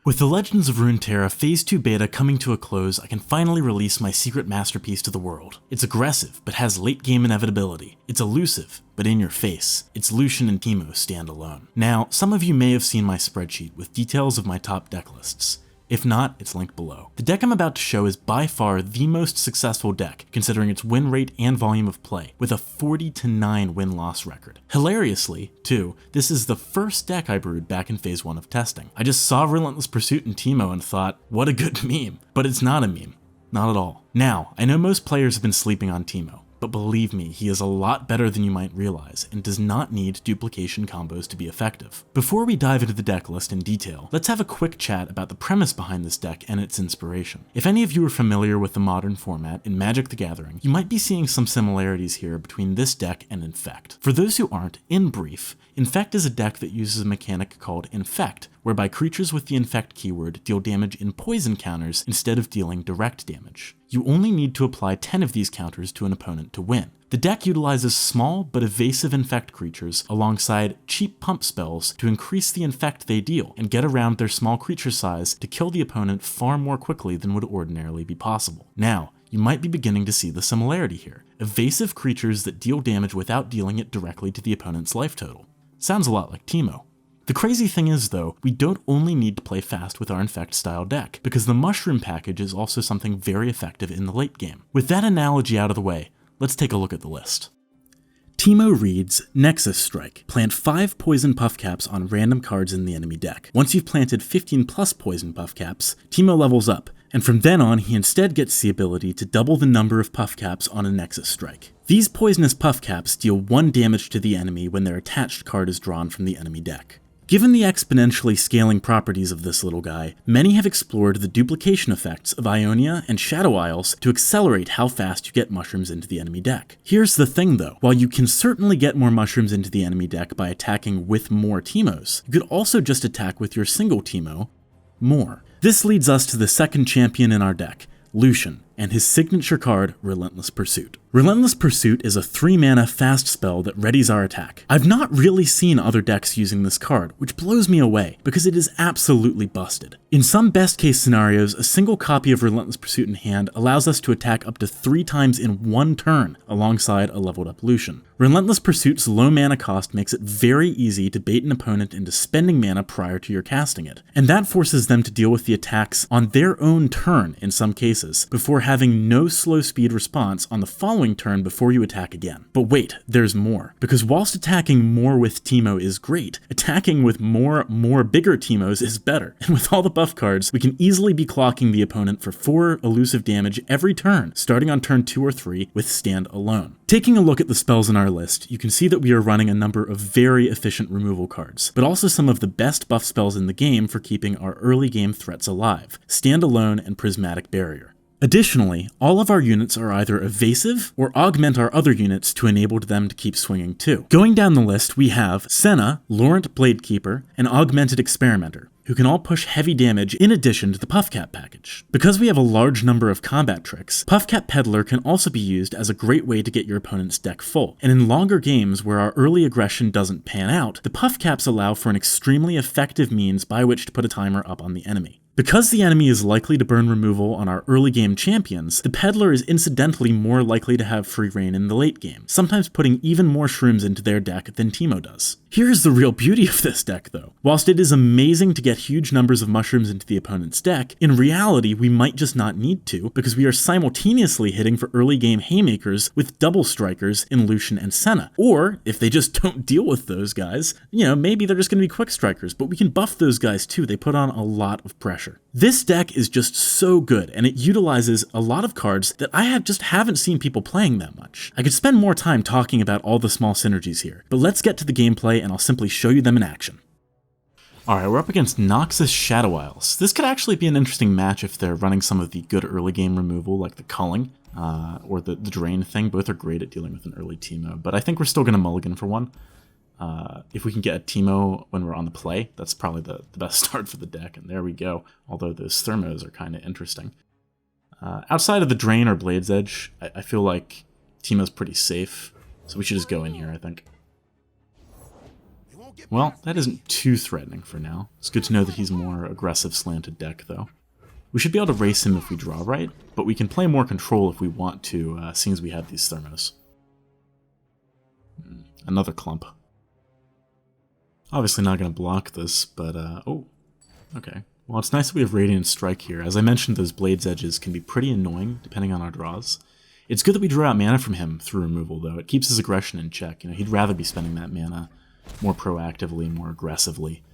With the Legends of Runeterra Phase 2 beta coming to a close, I can finally release my secret masterpiece to the world. It's aggressive, but has late game inevitability. It's elusive, but in your face. It's Lucian and Teemo stand alone. Now, some of you may have seen my spreadsheet with details of my top deck lists. If not, it's linked below. The deck I'm about to show is by far the most successful deck, considering its win rate and volume of play, with a 40-9 win-loss record. Hilariously, too, this is the first deck I brewed back in Phase 1 of testing. I just saw Relentless Pursuit in Teemo and thought, what a good meme. But it's not a meme. Not at all. Now, I know most players have been sleeping on Teemo, but believe me, he is a lot better than you might realize, and does not need duplication combos to be effective. Before we dive into the deck list in detail, let's have a quick chat about the premise behind this deck and its inspiration. If any of you are familiar with the modern format in Magic the Gathering, you might be seeing some similarities here between this deck and Infect. For those who aren't, in brief, Infect is a deck that uses a mechanic called Infect, whereby creatures with the Infect keyword deal damage in poison counters instead of dealing direct damage. You only need to apply 10 of these counters to an opponent to win. The deck utilizes small but evasive Infect creatures alongside cheap pump spells to increase the Infect they deal and get around their small creature size to kill the opponent far more quickly than would ordinarily be possible. Now, you might be beginning to see the similarity here. Evasive creatures that deal damage without dealing it directly to the opponent's life total. Sounds a lot like Teemo. The crazy thing is, though, we don't only need to play fast with our Infect-style deck, because the Mushroom package is also something very effective in the late game. With that analogy out of the way, let's take a look at the list. Teemo reads, Nexus Strike. Plant 5 poison puff caps on random cards in the enemy deck. Once you've planted 15 plus poison puff caps, Teemo levels up, and from then on he instead gets the ability to double the number of puff caps on a Nexus Strike. These poisonous puff caps deal 1 damage to the enemy when their attached card is drawn from the enemy deck. Given the exponentially scaling properties of this little guy, many have explored the duplication effects of Ionia and Shadow Isles to accelerate how fast you get mushrooms into the enemy deck. Here's the thing though, while you can certainly get more mushrooms into the enemy deck by attacking with more Teemos, you could also just attack with your single Teemo more. This leads us to the second champion in our deck, Lucian, and his signature card, Relentless Pursuit. Relentless Pursuit is a 3-mana fast spell that readies our attack. I've not really seen other decks using this card, which blows me away, because it is absolutely busted. In some best case scenarios, a single copy of Relentless Pursuit in hand allows us to attack up to 3 times in 1 turn, alongside a leveled up Lucian. Relentless Pursuit's low mana cost makes it very easy to bait an opponent into spending mana prior to your casting it, and that forces them to deal with the attacks on their own turn in some cases, before having no slow speed response on the following turn before you attack again. But wait, there's more. Because whilst attacking more with Teemo is great, attacking with more bigger Teemos is better. And with all the buff cards, we can easily be clocking the opponent for 4 elusive damage every turn, starting on turn 2 or 3 with Stand Alone. Taking a look at the spells in our list, you can see that we are running a number of very efficient removal cards, but also some of the best buff spells in the game for keeping our early game threats alive, Stand Alone and Prismatic Barrier. Additionally, all of our units are either evasive or augment our other units to enable them to keep swinging too. Going down the list, we have Senna, Laurent Bladekeeper, and Augmented Experimenter, who can all push heavy damage in addition to the Puffcap package. Because we have a large number of combat tricks, Puffcap Peddler can also be used as a great way to get your opponent's deck full, and in longer games where our early aggression doesn't pan out, the Puffcaps allow for an extremely effective means by which to put a timer up on the enemy. Because the enemy is likely to burn removal on our early game champions, the Peddler is incidentally more likely to have free reign in the late game, sometimes putting even more shrooms into their deck than Teemo does. Here's the real beauty of this deck though. Whilst it is amazing to get huge numbers of mushrooms into the opponent's deck, in reality we might just not need to, because we are simultaneously hitting for early game haymakers with double strikers in Lucian and Senna. Or, if they just don't deal with those guys, maybe they're just going to be quick strikers, but we can buff those guys too. They put on a lot of pressure. This deck is just so good, and it utilizes a lot of cards that I just haven't seen people playing that much. I could spend more time talking about all the small synergies here, but let's get to the gameplay and I'll simply show you them in action. Alright, we're up against Noxus Shadow Isles. This could actually be an interesting match if they're running some of the good early game removal like the Culling, or the Drain thing. Both are great at dealing with an early Teemo, but I think we're still going to mulligan for one. If we can get a Teemo when we're on the play, that's probably the best start for the deck, and there we go, although those Thermos are kind of interesting. Outside of the Drain or Blade's Edge, I feel like Teemo's pretty safe, so we should just go in here, I think. Well, that isn't too threatening for now. It's good to know that he's more aggressive slanted deck, though. We should be able to race him if we draw right, but we can play more control if we want to, seeing as we have these Thermos. Another clump. Obviously not going to block this, but, oh, okay. Well, it's nice that we have Radiant Strike here. As I mentioned, those Blade's Edges can be pretty annoying, depending on our draws. It's good that we drew out mana from him through removal, though. It keeps his aggression in check. You know, he'd rather be spending that mana more proactively, more aggressively.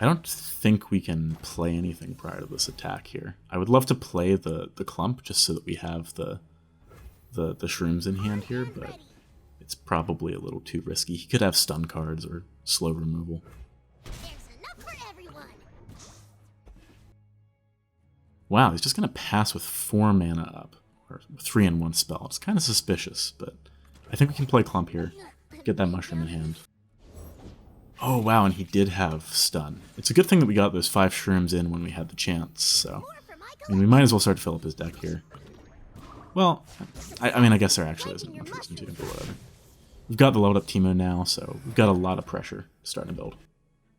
I don't think we can play anything prior to this attack here. I would love to play the clump just so that we have the shrooms in hand here, but it's probably a little too risky. He could have stun cards or slow removal. Wow, he's just going to pass with 4 mana up, or 3 in 1 spell. It's kind of suspicious, but I think we can play clump here. Get that mushroom in hand. Oh wow, and he did have stun. It's a good thing that we got those 5 shrooms in when we had the chance, so I mean, we might as well start to fill up his deck here. Well, I mean, I guess there actually isn't much reason to, but whatever. We've got the leveled up Teemo now, so we've got a lot of pressure to start to build.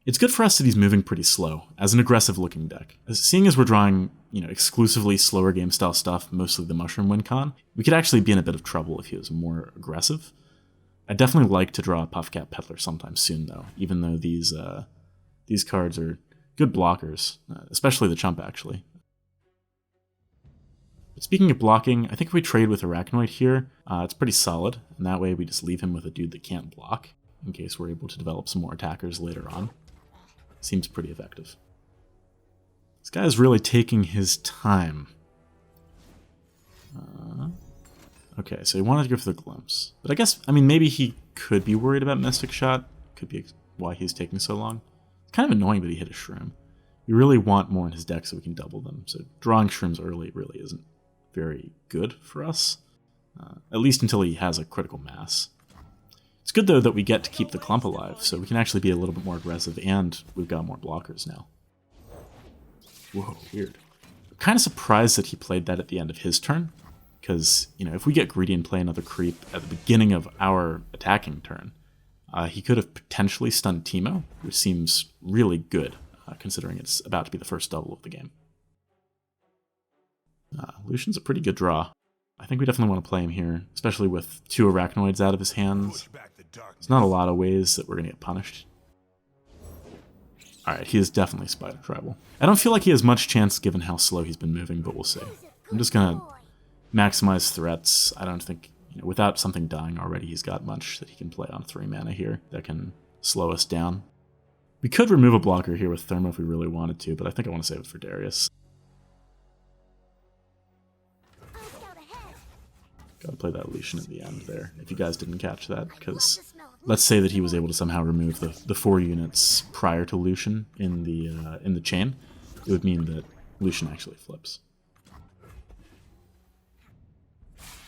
It's good for us that he's moving pretty slow, as an aggressive-looking deck. Seeing as we're drawing, you know, exclusively slower game-style stuff, mostly the Mushroom win con, we could actually be in a bit of trouble if he was more aggressive. I'd definitely like to draw a Puffcat Peddler sometime soon, though, even though these cards are good blockers, especially the Chump, actually. But speaking of blocking, I think if we trade with Arachnoid here, it's pretty solid, and that way we just leave him with a dude that can't block, in case we're able to develop some more attackers later on. Seems pretty effective. This guy is really taking his time. Okay, so he wanted to go for the Glimpse. But I guess, I mean, maybe he could be worried about Mystic Shot. Could be why he's taking so long. It's kind of annoying that he hit a Shroom. We really want more in his deck so we can double them. So drawing Shrooms early really isn't very good for us. At least until he has a critical mass. It's good, though, that we get to keep the clump alive, so we can actually be a little bit more aggressive, and we've got more blockers now. Whoa, weird. I'm kind of surprised that he played that at the end of his turn, because, you know, if we get greedy and play another creep at the beginning of our attacking turn, he could have potentially stunned Teemo, which seems really good, considering it's about to be the first double of the game. Lucian's a pretty good draw. I think we definitely want to play him here, especially with 2 Arachnoids out of his hands. There's not a lot of ways that we're going to get punished. Alright, he is definitely Spider Tribal. I don't feel like he has much chance given how slow he's been moving, but we'll see. I'm just going to maximize threats. I don't think, you know, without something dying already, he's got much that he can play on 3 mana here that can slow us down. We could remove a blocker here with Thermo if we really wanted to, but I think I want to save it for Darius. Gotta play that Lucian at the end there, if you guys didn't catch that, because let's say that he was able to somehow remove the 4 units prior to Lucian in the chain, it would mean that Lucian actually flips.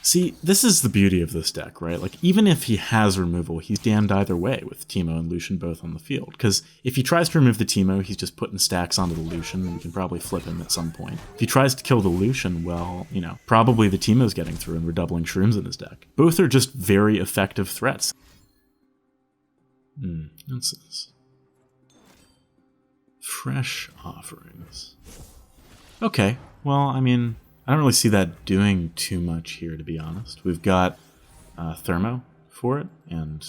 See, this is the beauty of this deck, right? Like, even if he has removal, he's damned either way with Teemo and Lucian both on the field. Because if he tries to remove the Teemo, he's just putting stacks onto the Lucian, and we can probably flip him at some point. If he tries to kill the Lucian, well, you know, probably the Teemo's getting through and we're doubling Shrooms in his deck. Both are just very effective threats. What's this? Fresh offerings. Okay, well, I mean, I don't really see that doing too much here, to be honest. We've got Thermo for it, and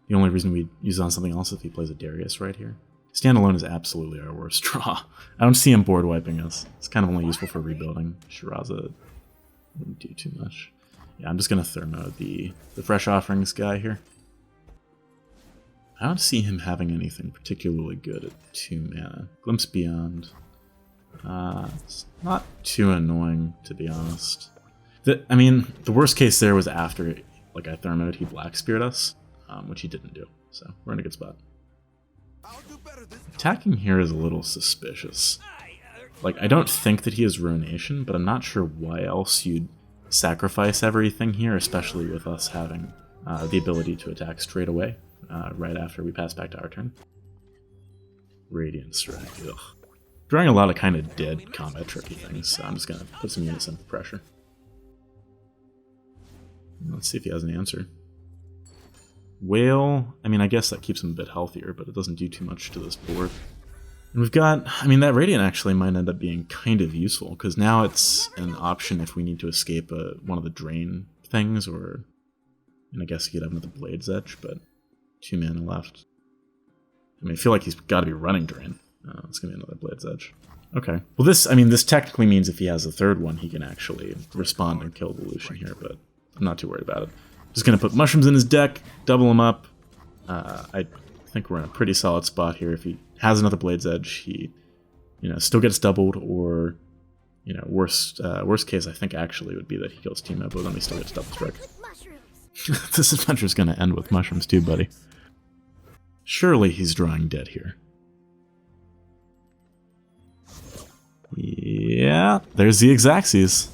the only reason we use it on something else is if he plays a Darius right here. Standalone is absolutely our worst draw. I don't see him board wiping us. It's kind of only useful for rebuilding. Shiraza wouldn't do too much. Yeah, I'm just going to Thermo the Fresh Offerings guy here. I don't see him having anything particularly good at 2 mana. Glimpse Beyond. It's not too annoying, to be honest. I mean, the worst case there was after, like, I Thermoed, he Black Speared us, which he didn't do, so we're in a good spot. Attacking here is a little suspicious. Like, I don't think that he has Ruination, but I'm not sure why else you'd sacrifice everything here, especially with us having the ability to attack straight away, right after we pass back to our turn. Radiant Strike, ugh. Drawing a lot of kind of dead combat tricky things, so I'm just going to put some units in for pressure. Let's see if he has an answer. Whale, I mean, I guess that keeps him a bit healthier, but it doesn't do too much to this board. And we've got, I mean, that Radiant actually might end up being kind of useful, because now it's an option if we need to escape one of the drain things, or, and I guess he could have another Blade's Edge, but 2 mana left. I mean, I feel like he's got to be running drain. It's going to be another Blade's Edge. Okay. Well, this, I mean, this technically means if he has a third one, he can actually respond and kill the Lucian here, but I'm not too worried about it. Just going to put mushrooms in his deck, double him up. I think we're in a pretty solid spot here. If he has another Blade's Edge, he, you know, still gets doubled, or, you know, worst case, I think actually would be that he kills Teemo, but then he still gets double strike. This adventure is going to end with mushrooms too, buddy. Surely he's drawing dead here. Yeah, there's the Xaxes.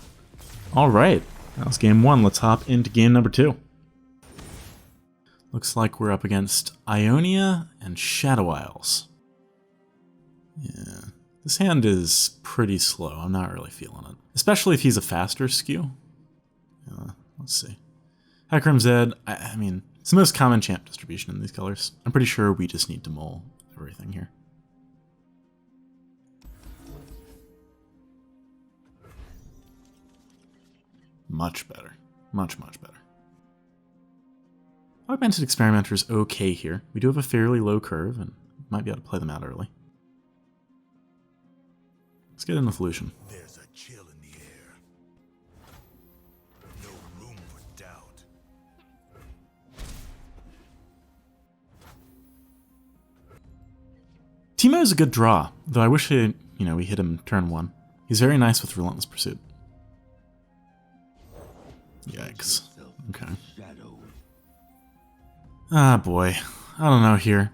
Alright, that was game 1. Let's hop into game number 2. Looks like we're up against Ionia and Shadow Isles. Yeah, this hand is pretty slow. I'm not really feeling it. Especially if he's a faster skew. Let's see. Hecarim Zed, I mean, it's the most common champ distribution in these colors. I'm pretty sure we just need to mull everything here. Much better. Much, much better. Augmented Experimenter's okay here. We do have a fairly low curve, and might be able to play them out early. Let's get in with Lucian. There's a chill in the air. No room for doubt. Teemo is a good draw, though I wish we hit him turn 1. He's very nice with Relentless Pursuit. Yikes. Okay. Ah, boy. I don't know here.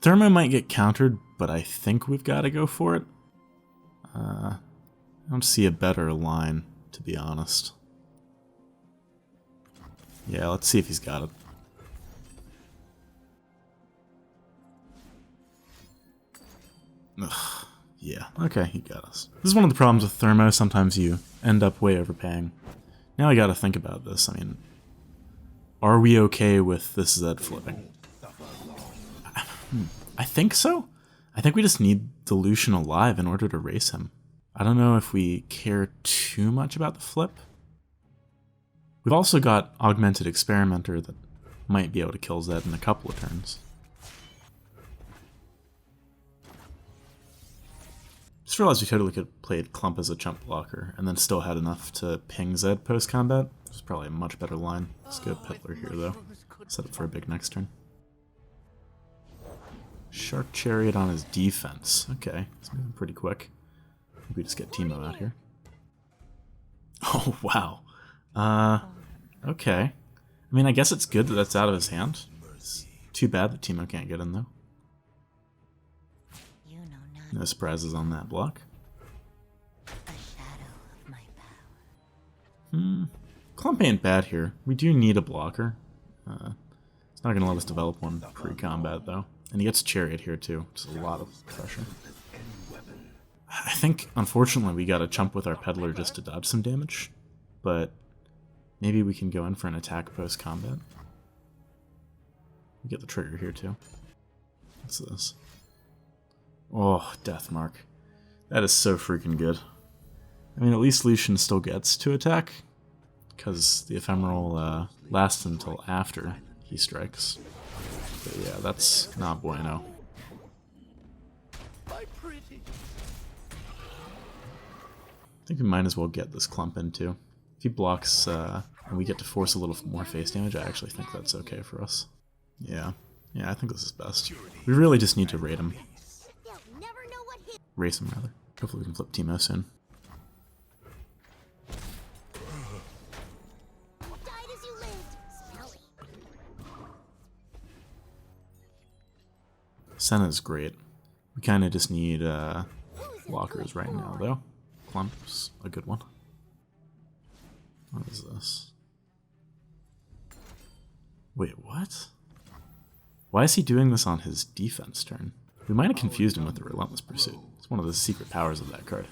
Thermo might get countered, but I think we've got to go for it. I don't see a better line, to be honest. Yeah, let's see if he's got it. Ugh. Yeah, okay, he got us. This is one of the problems with Thermo. Sometimes you end up way overpaying. Now I gotta think about this. I mean, are we okay with this Zed flipping? I think so. I think we just need the Lucian alive in order to race him. I don't know if we care too much about the flip. We've also got Augmented Experimenter that might be able to kill Zed in a couple of turns. Just realized we totally could have played Clump as a chump blocker and then still had enough to ping Zed post-combat. This is probably a much better line. Let's go Pittler here, though. Set up for a big next turn. Shark Chariot on his defense. Okay, it's moving pretty quick. We just get Teemo out here. Oh, wow. Okay. I mean, I guess it's good that that's out of his hand. It's too bad that Teemo can't get in, though. No surprises on that block. Clump ain't bad here. We do need a blocker. It's not going to let us develop one pre-combat, though. And he gets Chariot here, too, which is a lot of pressure. I think, unfortunately, we got to chump with our Peddler just to dodge some damage. But maybe we can go in for an attack post-combat. We get the trigger here, too. What's this? Oh, Death Mark. That is so freaking good. I mean, at least Lucian still gets to attack, because the Ephemeral lasts until after he strikes. But yeah, that's not bueno. I think we might as well get this Clump in too. If he blocks and we get to force a little more face damage, I actually think that's okay for us. Yeah, I think this is best. We really just need to raid him. Race him, rather. Hopefully we can flip Teemo soon. Senna's great. We kind of just need blockers right now, though. Clump's a good one. What is this? Wait, what? Why is he doing this on his defense turn? We might have confused him with the Relentless Pursuit. It's one of the secret powers of that card.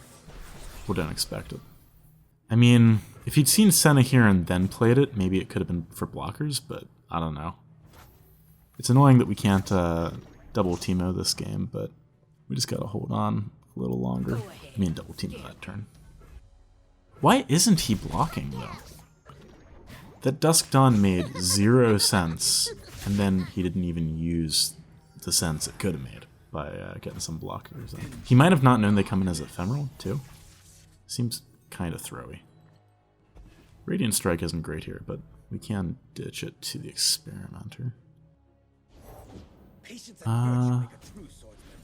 We don't expect it. I mean, if he'd seen Senna here and then played it, maybe it could have been for blockers, but I don't know. It's annoying that we can't double Teemo this game, but we just gotta hold on a little longer. I mean double Teemo that turn. Why isn't he blocking though? That Dusk Dawn made 0 sense, and then he didn't even use the sense it could have made by getting some blockers in. He might have not known they come in as ephemeral too. Seems kind of throwy. Radiant Strike isn't great here, but we can ditch it to the Experimenter.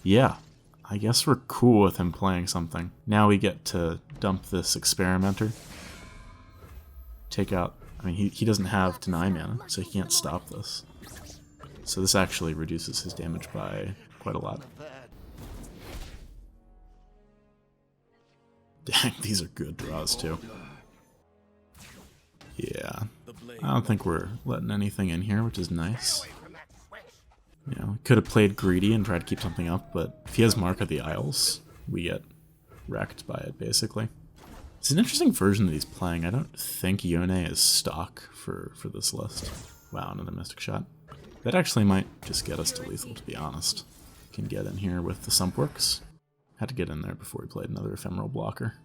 Yeah, I guess we're cool with him playing something. Now we get to dump this Experimenter. Take out, I mean, he doesn't have Deny mana, so he can't stop this. So this actually reduces his damage by quite a lot. Dang, these are good draws too. Yeah, I don't think we're letting anything in here, which is nice. You know, could have played greedy and tried to keep something up, but if he has Mark of the Isles, we get wrecked by it, basically. It's an interesting version that he's playing. I don't think Yone is stock for this list. Wow, another Mystic Shot. That actually might just get us to lethal, to be honest. Can get in here with the Sumpworks. Had to get in there before we played another Ephemeral blocker.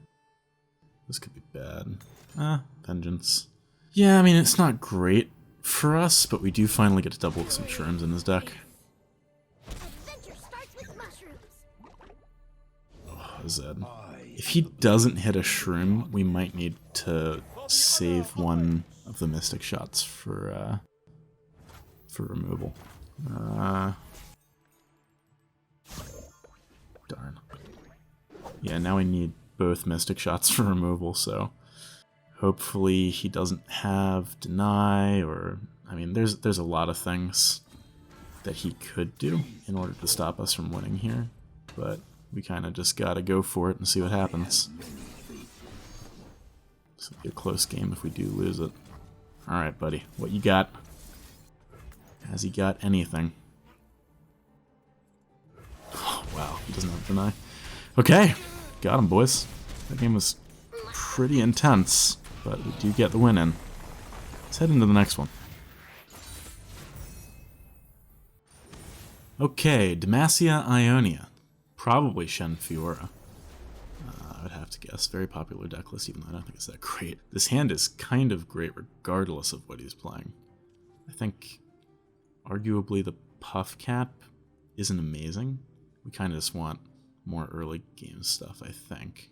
This could be bad. Vengeance. Yeah, I mean, it's not great for us, but we do finally get to double with some Shrooms in this deck. Oh, Zed. If he doesn't hit a Shroom, we might need to save one of the Mystic Shots for removal. Darn. Yeah, now we need both Mystic Shots for removal, so hopefully he doesn't have Deny, or, I mean, there's a lot of things that he could do in order to stop us from winning here, but we kind of just gotta go for it and see what happens. This will be a close game if we do lose it. Alright, buddy, what you got? Has he got anything? Oh, wow, he doesn't have Deny. Okay, got him, boys. That game was pretty intense, but we do get the win in. Let's head into the next one. Okay, Demacia Ionia. Probably Shen Fiora. I would have to guess. Very popular deck list, even though I don't think it's that great. This hand is kind of great regardless of what he's playing. I think, arguably, the Puff Cap isn't amazing. We kind of just want more early game stuff, I think.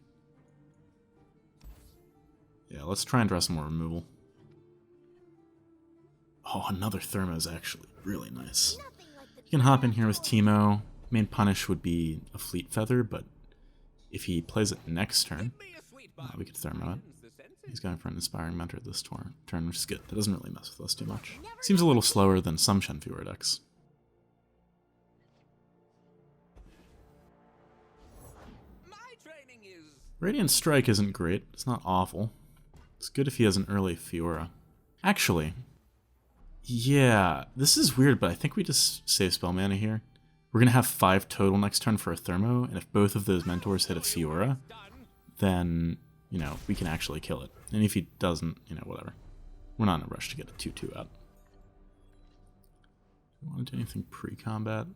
Yeah, let's try and draw some more removal. Oh, another Thermo is actually really nice. You can hop in here with Teemo. Main punish would be a Fleet Feather, but if he plays it next turn, we could Thermo it. He's going for an Inspiring Mentor this turn, which is good. That doesn't really mess with us too much. Seems a little slower than some Shen Fiora decks. Radiant Strike isn't great. It's not awful. It's good if he has an early Fiora. Actually, yeah, this is weird, but I think we just save spell mana here. We're going to have 5 total next turn for a Thermo, and if both of those Mentors hit a Fiora, then, you know, we can actually kill it. And if he doesn't, you know, whatever. We're not in a rush to get a 2-2 out. Do you want to do anything pre-combat?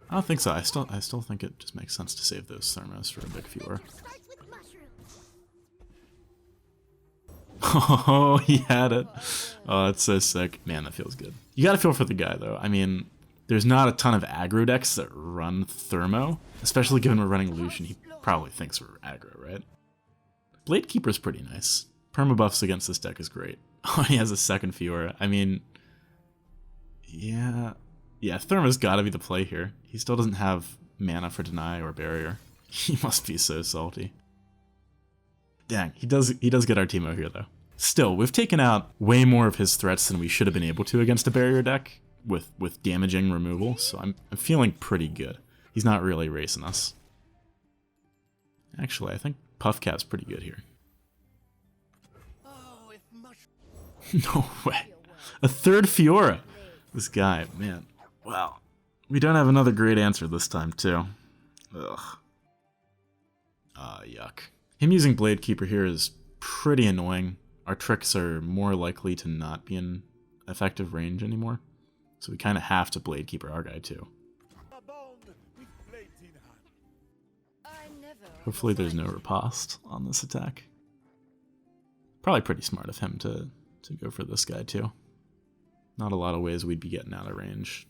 I don't think so. I still think it just makes sense to save those Thermos for a big Fiora. Oh, he had it. Oh, that's so sick. Man, that feels good. You gotta feel for the guy, though. I mean, there's not a ton of aggro decks that run Thermo, especially given we're running Lucian. He probably thinks we're aggro, right? Blade Keeper's pretty nice. Permabuffs against this deck is great. Oh, he has a second Fiora. I mean, yeah, Thermo's gotta be the play here. He still doesn't have mana for Deny or Barrier. He must be so salty. Dang, he does get our Teemo here, though. Still, we've taken out way more of his threats than we should have been able to against a Barrier deck with damaging removal, so I'm feeling pretty good. He's not really racing us. Actually, I think Puff Cap's pretty good here. No way. A third Fiora. This guy, man. Wow. We don't have another great answer this time, too. Ugh. Yuck. Him using Blade Keeper here is pretty annoying, our tricks are more likely to not be in effective range anymore. So we kind of have to Blade Keeper our guy too. Hopefully there's no riposte on this attack. Probably pretty smart of him to go for this guy too. Not a lot of ways we'd be getting out of range.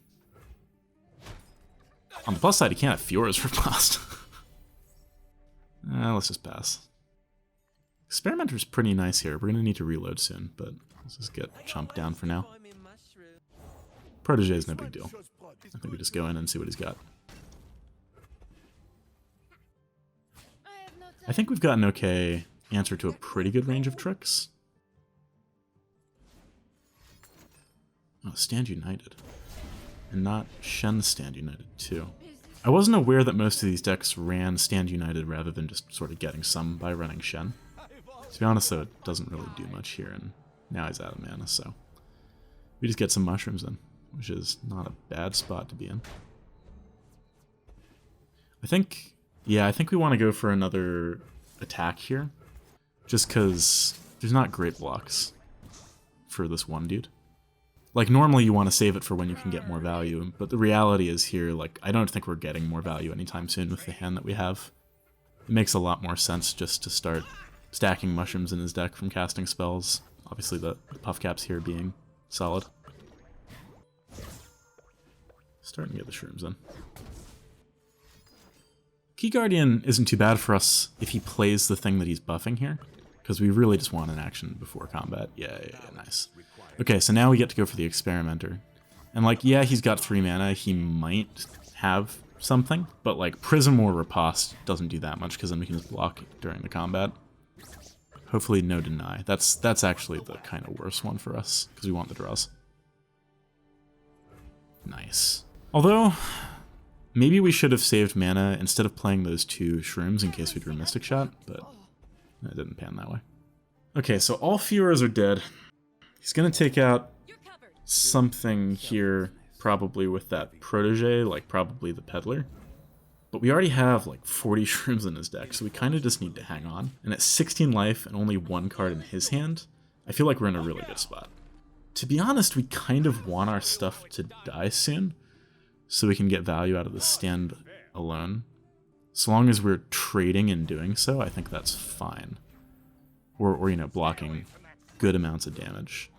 On the plus side, he can't have Fiora's riposte. Let's just pass. Experimenter's pretty nice here. We're going to need to reload soon, but let's just get Chump down for now. Protege is no big deal. I think we just go in and see what he's got. I think we've got an okay answer to a pretty good range of tricks. Oh, Stand United. And not Shen Stand United, too. I wasn't aware that most of these decks ran Stand United rather than just sort of getting some by running Shen. To be honest, though, it doesn't really do much here, and now he's out of mana, so we just get some mushrooms in, which is not a bad spot to be in. I think we want to go for another attack here, just because there's not great blocks for this one dude. Like, normally you want to save it for when you can get more value, but the reality is here, like, I don't think we're getting more value anytime soon with the hand that we have. It makes a lot more sense just to start stacking mushrooms in his deck from casting spells. Obviously the puff caps here being solid. Starting to get the shrooms in. Key Guardian isn't too bad for us if he plays the thing that he's buffing here, because we really just want an action before combat. Yeah, nice. Okay, so now we get to go for the Experimenter. And like, yeah, he's got 3 mana, he might have something, but like Prism or Riposte doesn't do that much because then we can just block during the combat. Hopefully no Deny. That's actually the kind of worst one for us, because we want the draws. Nice. Although, maybe we should have saved mana instead of playing those 2 shrooms in case we drew Mystic Shot, but it didn't pan that way. Okay, so all Fioras are dead. He's gonna take out something here, probably with that Protege, like probably the Peddler. But we already have like 40 shrooms in his deck, so we kind of just need to hang on. And at 16 life and only 1 card in his hand, I feel like we're in a really good spot. To be honest, we kind of want our stuff to die soon, so we can get value out of the stand alone. So long as we're trading and doing so, I think that's fine. Or you know, blocking good amounts of damage.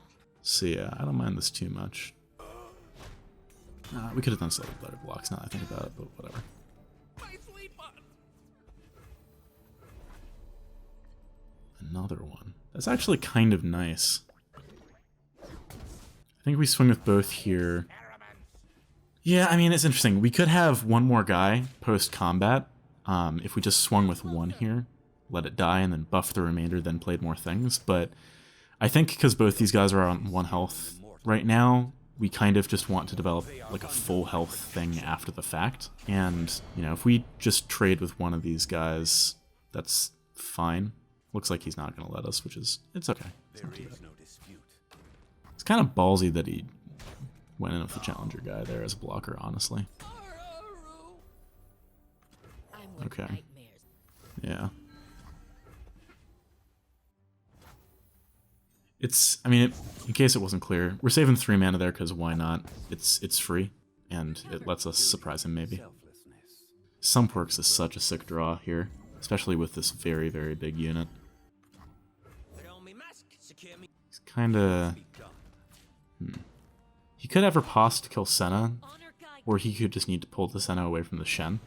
So yeah, I don't mind this too much. We could have done slightly better blocks now that I think about it, but whatever. Another one. That's actually kind of nice. I think we swing with both here. Yeah, I mean, it's interesting. We could have one more guy post-combat. If we just swung with one here, let it die, and then buff the remainder, then played more things. But I think because both these guys are on 1 health right now, we kind of just want to develop like a full health thing after the fact. And, you know, if we just trade with one of these guys, that's fine. Looks like he's not going to let us, which is, it's okay. It's not too bad. It's kind of ballsy that he went in with the Challenger guy there as a blocker, honestly. Okay. Yeah. It's, I mean, in case it wasn't clear, we're saving 3 mana there because why not? It's free, and it lets us surprise him maybe. Sumpworks is such a sick draw here, especially with this very, very big unit. He's kinda... He could have Riposte to kill Senna, or he could just need to pull the Senna away from the Shen.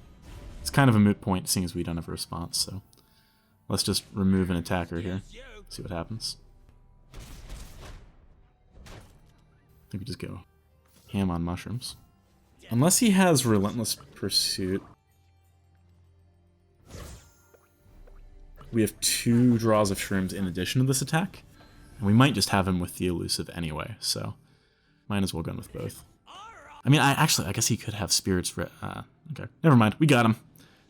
It's kind of a moot point, seeing as we don't have a response, so... Let's just remove an attacker here, see what happens. I think we just go ham on mushrooms. Unless he has Relentless Pursuit. We have 2 draws of shrooms in addition to this attack. And we might just have him with the elusive anyway, so might as well go in with both. I mean, I guess he could have Spirits... okay, never mind. We got him.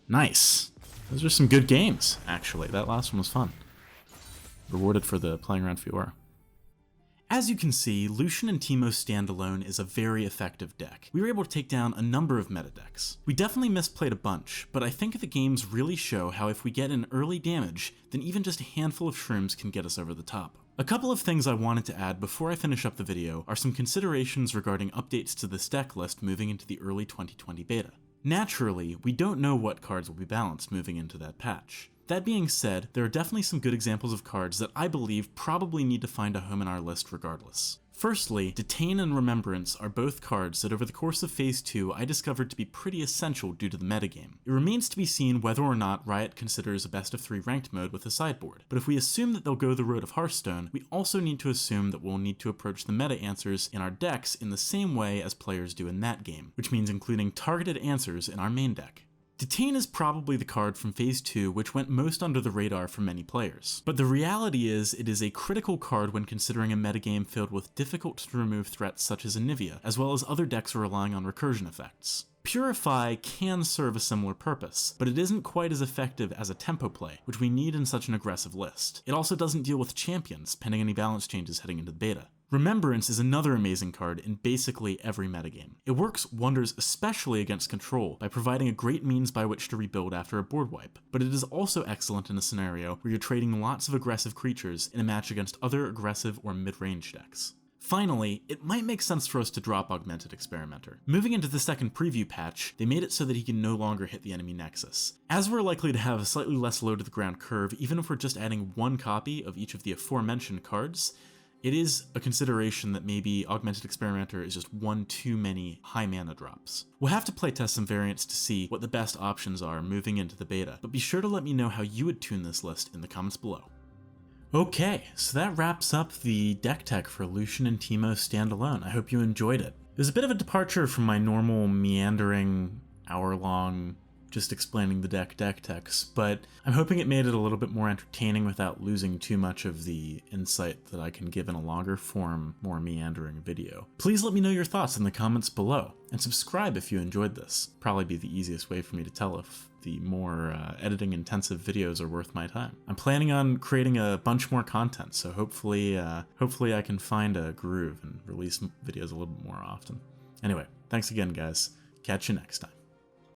Nice. Those are some good games, actually. That last one was fun. Rewarded for the playing around Fiora. As you can see, Lucian and Teemo standalone is a very effective deck. We were able to take down a number of meta decks. We definitely misplayed a bunch, but I think the games really show how if we get an early damage, then even just a handful of shrooms can get us over the top. A couple of things I wanted to add before I finish up the video are some considerations regarding updates to this deck list moving into the early 2020 beta. Naturally, we don't know what cards will be balanced moving into that patch. That being said, there are definitely some good examples of cards that I believe probably need to find a home in our list regardless. Firstly, Detain and Remembrance are both cards that over the course of Phase 2 I discovered to be pretty essential due to the metagame. It remains to be seen whether or not Riot considers a best of 3 ranked mode with a sideboard, but if we assume that they'll go the road of Hearthstone, we also need to assume that we'll need to approach the meta answers in our decks in the same way as players do in that game, which means including targeted answers in our main deck. Detain is probably the card from Phase 2 which went most under the radar for many players, but the reality is it is a critical card when considering a metagame filled with difficult to remove threats such as Anivia, as well as other decks relying on recursion effects. Purify can serve a similar purpose, but it isn't quite as effective as a tempo play, which we need in such an aggressive list. It also doesn't deal with champions, pending any balance changes heading into the beta. Remembrance is another amazing card in basically every metagame. It works wonders especially against control by providing a great means by which to rebuild after a board wipe, but it is also excellent in a scenario where you're trading lots of aggressive creatures in a match against other aggressive or mid-range decks. Finally, it might make sense for us to drop Augmented Experimenter. Moving into the second preview patch, they made it so that he can no longer hit the enemy nexus. As we're likely to have a slightly less low to the ground curve, even if we're just adding one copy of each of the aforementioned cards, it is a consideration that maybe Augmented Experimenter is just one too many high mana drops. We'll have to playtest some variants to see what the best options are moving into the beta, but be sure to let me know how you would tune this list in the comments below. Okay, so that wraps up the deck tech for Lucian and Teemo standalone. I hope you enjoyed it. It was a bit of a departure from my normal meandering hour-long just explaining the deck techs, but I'm hoping it made it a little bit more entertaining without losing too much of the insight that I can give in a longer form, more meandering video. Please let me know your thoughts in the comments below, and subscribe if you enjoyed this. Probably be the easiest way for me to tell if the more editing intensive videos are worth my time. I'm planning on creating a bunch more content, so hopefully I can find a groove and release videos a little bit more often. Anyway, thanks again guys. Catch you next time.